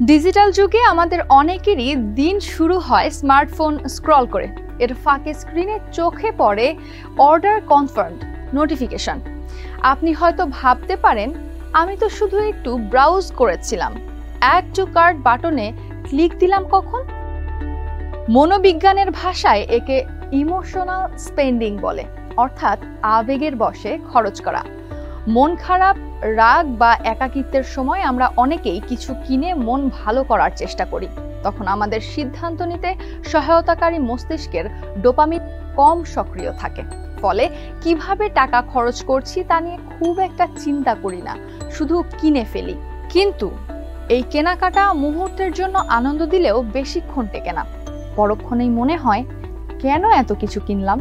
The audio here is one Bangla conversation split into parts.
ডিজিটাল যুগে আমাদের অনেকেরই দিন শুরু হয় স্মার্টফোন স্ক্রল করে। এর ফাঁকে স্ক্রিনে চোখে পড়ে অর্ডার কনফার্মড নোটিফিকেশন। আপনি হয়তো ভাবতে পারেন, আমি তো শুধু একটু ব্রাউজ করেছিলাম, অ্যাড টু কার্ট বাটনে ক্লিক দিলাম কখন? মনোবিজ্ঞানের ভাষায় একে ইমোশনাল স্পেন্ডিং বলে, অর্থাৎ আবেগের বশে খরচ করা। মন খারাপ, রাগ বা একাকিত্বের সময় আমরা অনেকেই কিছু কিনে মন ভালো করার চেষ্টা করি। তখন আমাদের সিদ্ধান্ত নিতে সহায়তাকারী মস্তিষ্কের ডোপামিন কম সক্রিয় থাকে, ফলে কিভাবে টাকা খরচ করছি তা নিয়ে খুব একটা চিন্তা করি না, শুধু কিনে ফেলি। কিন্তু এই কেনাকাটা মুহূর্তের জন্য আনন্দ দিলেও বেশিক্ষণ টেকে না। পরক্ষণেই মনে হয়, কেন এত কিছু কিনলাম?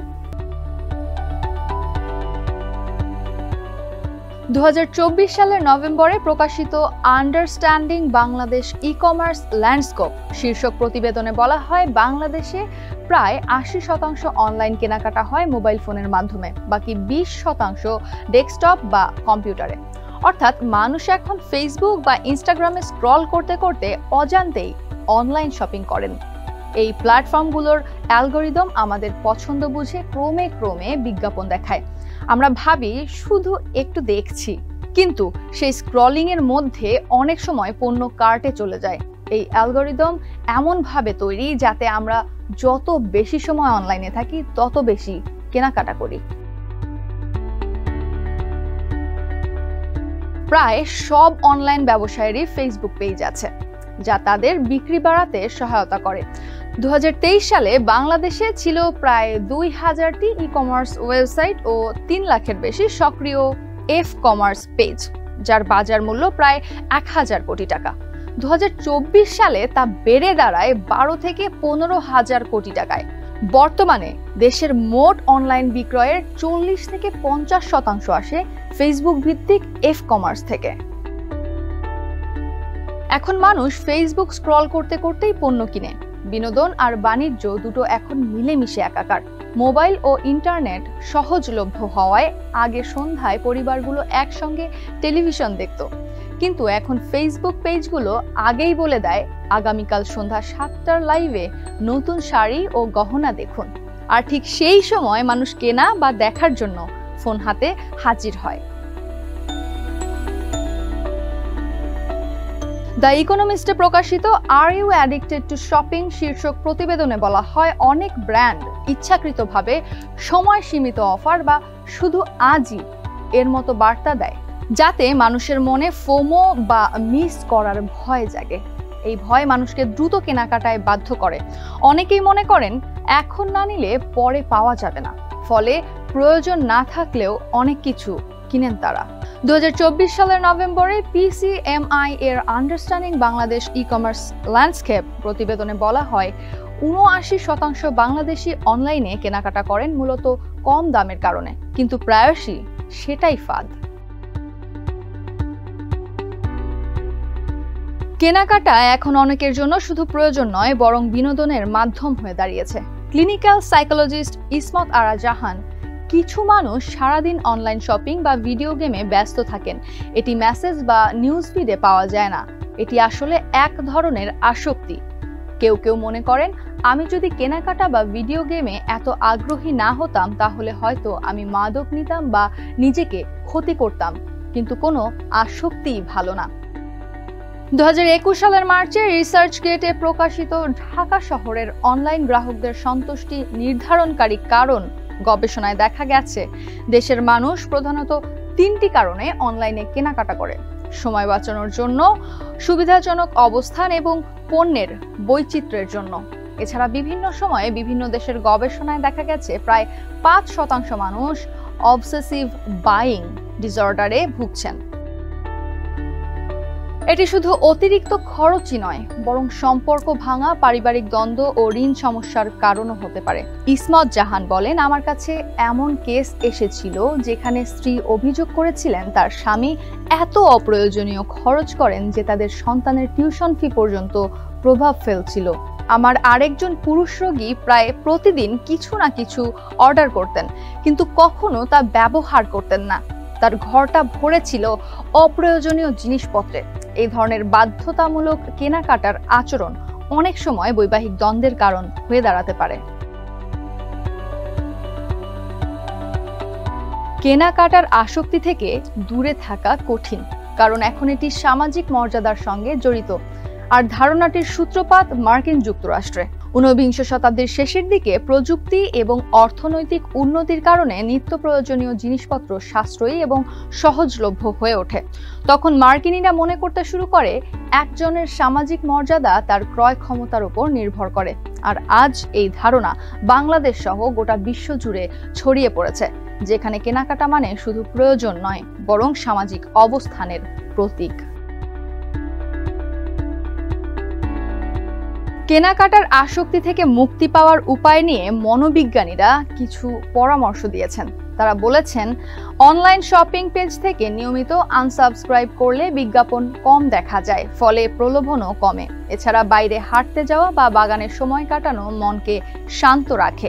2024 সালের নভেম্বরে প্রকাশিত আন্ডারস্ট্যান্ডিং বাংলাদেশ ই-কমার্স ল্যান্ডস্কেপ শীর্ষক প্রতিবেদনে বলা হয়, বাংলাদেশে প্রায় 80% অনলাইন কেনাকাটা হয় মোবাইল ফোনের মাধ্যমে, বাকি 20% ডেস্কটপ বা কম্পিউটারে। অর্থাৎ মানুষ এখন ফেসবুক বা ইনস্টাগ্রামে স্ক্রল করতে করতে অজান্তেই অনলাইন শপিং করেন। এই প্ল্যাটফর্মগুলোর অ্যালগরিদম আমাদের পছন্দ বুঝে ক্রমে ক্রমে বিজ্ঞাপন দেখায়। আমরা ভাবি শুধু একটু দেখছি, কিন্তু সেই স্ক্রলিং এর মধ্যে অনেক সময় পণ্য কার্টে চলে যায়। এই অ্যালগরিদম এমনভাবে তৈরি যাতে আমরা যত বেশি সময় অনলাইনে থাকি তত বেশি কেনাকাটা করি। প্রায় সব অনলাইন ব্যবসায়েরই ফেসবুক পেজ আছে, যা তাদের বিক্রি বাড়াতে সহায়তা করে। 2023 সালে বাংলাদেশে ছিল প্রায় 2000টি ই-কমার্স ওয়েবসাইট ও 3 লাখের বেশি সক্রিয় এফ-কমার্স পেজ, যার বাজার মূল্য প্রায় 1000 কোটি টাকা। 2024 সালে তা বেড়ে দাঁড়ায় 12 থেকে 15 হাজার কোটি টাকায়। বর্তমানে দেশের মোট অনলাইন বিক্রয়ের 40 থেকে 50% আসে ফেসবুক ভিত্তিক এফ-কমার্স থেকে। এখন মানুষ ফেসবুক স্ক্রল করতে করতেই পণ্য কিনে। বিনোদন আর বাণিজ্য দুটো এখন মিলেমিশে একাকার। মোবাইল ও ইন্টারনেট সহজলভ্য হওয়ায় আগে সন্ধ্যায় পরিবারগুলো একসঙ্গে টেলিভিশন দেখত, কিন্তু এখন ফেসবুক পেজগুলো আগেই বলে দেয়, আগামীকাল সন্ধ্যা 7টার লাইভে নতুন শাড়ি ও গহনা দেখুন। আর ঠিক সেই সময় মানুষ কেনা বা দেখার জন্য ফোন হাতে হাজির হয়। দ্য ইকোনমিস্টে প্রকাশিত are you addicted to shopping শীর্ষক প্রতিবেদনে বলা হয়, অনেক ব্র্যান্ড ইচ্ছাকৃতভাবে সময় সীমিত অফার বা শুধু আজই এর মতো বার্তা দেয়, যাতে মানুষের মনে ফোমো বা মিস করার ভয় জাগে। এই ভয় মানুষকে দ্রুত কেনাকাটায় বাধ্য করে। অনেকেই মনে করেন, এখন না নিলে পরে পাওয়া যাবে না, ফলে প্রয়োজন না থাকলেও অনেক কিছু কিনেন তারা। 2024 সালের নভেম্বরে পিসিএমআই এর আন্ডারস্ট্যান্ডিং বাংলাদেশ ই-কমার্স ল্যান্ডস্কেপ প্রতিবেদনে বলা হয়, 79% বাংলাদেশি অনলাইনে কেনাকাটা করেন মূলত কম দামের কারণে, কিন্তু প্রায়শই সেটাই ফাঁদ। কেনাকাটা এখন অনেকের জন্য শুধু প্রয়োজন নয়, বরং বিনোদনের মাধ্যম হয়ে দাঁড়িয়েছে। ক্লিনিক্যাল সাইকোলজিস্ট ইসমত আরা জাহান, কিছু মানুষ সারাদিন অনলাইন শপিং বা ভিডিও গেমে ব্যস্ত থাকেন। এটি মেসেজ বা নিউজ ফিডে পাওয়া যায় না। এটি আসলে এক ধরনের আসক্তি। কেউ কেউ মনে করেন, আমি যদি কেনাকাটা বা ভিডিও গেমে এত আগ্রহী না হতাম তাহলে হয়তো আমি মাদক নিতাম বা নিজেকে ক্ষতি করতাম, কিন্তু কোনো আসক্তিই ভালো না। 2021 সালের মার্চে রিসার্চ গেটে প্রকাশিত ঢাকা শহরের অনলাইন গ্রাহকদের সন্তুষ্টি নির্ধারণকারী কারণ গবেষণায় দেখা গেছে, দেশের মানুষ প্রধানত 3টি কারণে অনলাইনে কেনাকাটা করে: সময় বাঁচানোর জন্য, সুবিধাজনক অবস্থান এবং পণ্যের বৈচিত্র্যের জন্য। এছাড়া বিভিন্ন সময়ে বিভিন্ন দেশের গবেষণায় দেখা গেছে প্রায় 5% মানুষ অবসেসিভ বাইং ডিসঅর্ডারে ভুগছেন। এটি শুধু অতিরিক্ত খরচই নয়, বরং সম্পর্ক ভাঙা, পারিবারিক দ্বন্দ্ব ও ঋণ সমস্যার কারণও হতে পারে। ইসমত জাহান বলেন, আমার কাছে এমন কেস এসেছিল যেখানে স্ত্রী অভিযোগ করেছিলেন তার স্বামী এত অপ্রয়োজনীয় খরচ করেন যে তাদের সন্তানের টিউশন ফি পর্যন্ত প্রভাব ফেলছিল। আমার আরেকজন পুরুষ রোগী প্রায় প্রতিদিন কিছু না কিছু অর্ডার করতেন, কিন্তু কখনো তা ব্যবহার করতেন না। তার ঘরটা ভরে ছিল অপ্রয়োজনীয় জিনিসপত্রে। এই ধরনের বাধ্যতামূলক কেনাকাটার আচরণ অনেক সময় বৈবাহিক দ্বন্দ্বের কারণ হয়ে দাঁড়াতে পারে। কেনাকাটার আসক্তি থেকে দূরে থাকা কঠিন, কারণ এখন এটি সামাজিক মর্যাদার সঙ্গে জড়িত, আর ধারণাটির সূত্রপাত মার্কিন যুক্তরাষ্ট্রে। ঊনবিংশ শতাব্দীর শেষের দিকে প্রযুক্তি এবং অর্থনৈতিক উন্নতির কারণে নিত্য প্রয়োজনীয় জিনিসপত্র সাশ্রয়ী এবং সহজলভ্য হয়ে ওঠে। তখন মার্কিনীরা মনে করতে শুরু করে একজনের সামাজিক মর্যাদা তার ক্রয় ক্ষমতার উপর নির্ভর করে। আর আজ এই ধারণা বাংলাদেশ সহ গোটা বিশ্ব জুড়ে ছড়িয়ে পড়েছে, যেখানে কেনাকাটা মানে শুধু প্রয়োজন নয়, বরং সামাজিক অবস্থানের প্রতীক। কেনাকাটার আসক্তি থেকে মুক্তি পাওয়ার উপায় নিয়ে মনোবিজ্ঞানীরা কিছু পরামর্শ দিয়েছেন। তারা বলেছেন, অনলাইন শপিং পেজ থেকে নিয়মিত আনসাবস্ক্রাইব করলে বিজ্ঞাপন কম দেখা যায়, ফলে প্রলোভনও কমে। এছাড়া বাইরে হাঁটতে যাওয়া বা বাগানে সময় কাটানো মনকে শান্ত রাখে।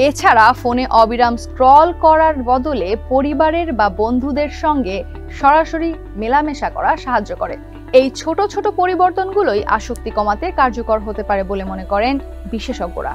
এছাড়া ফোনে অবিরাম স্ক্রল করার বদলে পরিবারের বা বন্ধুদের সঙ্গে সরাসরি মেলামেশা করা সাহায্য করে। এই ছোট ছোট পরিবর্তনগুলোই আসক্তি কমাতে কার্যকর হতে পারে বলে মনে করেন বিশেষজ্ঞরা।